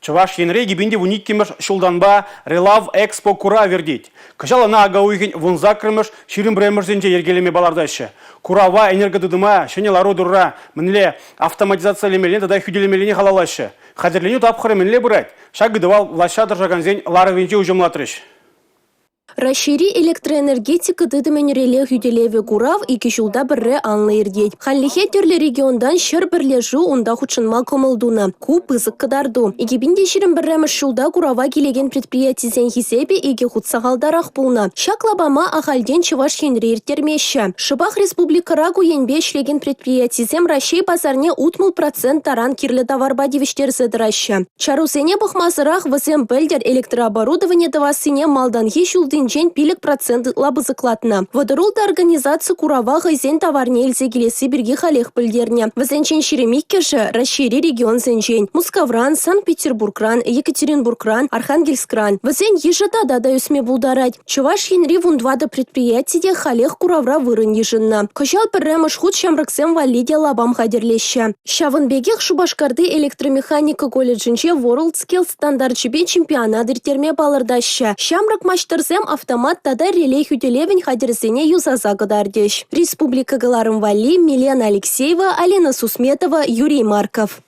Чуваш енре гибинде вуниккемеш шулданба Релав Экспо кура вердит. Кыжалана ага уйген вунза кірмеш ширин бремерзенде ергелеме балардайшы. Курава энергодыдыма шенелару дурра мінле автоматизация лемелен дадай хүделемелене халалайшы. Хадерленю тапқыры мінле бұрайд. Шагыдывал влашадыр жаганзен ларывенче ужымлатырыш. Расшири электроэнергетика дыдымен реле хүделеве курав ики жылда бірре анлы ердет. Ханлихе түрлі региондан шыр бірлежу онда хучынма комылдуна. Ку пызык кыдарду. Игибинде ширин бірреміш жылда курава келеген предприятизен хисебе иги хутсағалдарақ булна. Шаклабама ахальден чываш хенри ертермеші. Шыбах республикара куенбе шлеген предприятизем Рашей базарне утмыл процент таран кирлі товарба девиштер зыдыраща. Чарусене бахмазырах вызем бельдер электрооборудование давасыне малданхи шулдын жен пилік процент лабызықлатына. Водырулда организация курава ғайзен товарне елзе келесі бірге халех білдерне. Візенчен шеремиккеші расшири регион зенчен. Мускавран, Санкт-Петербургран, Екатеринбургран, Архангельскран. Візен ежета да үсме булдарать. Чуваш енри вундвада предприятие халех куравра вырын ежынна. Кыжал бірремыш худ шамрыксем валиде лабам хадерлеща. Шавынбегех Шубашкарды электромеханика колледжинче World Skills стандарт-чебе чемпионат иртерме балырдаща. Шамрык маштырзем автомат тада релей хүделевен хадерзене юзаза гыдардеш. Республика Галарым Вали, Милена Алексеева, Алена Сусметова, Юрий Марков.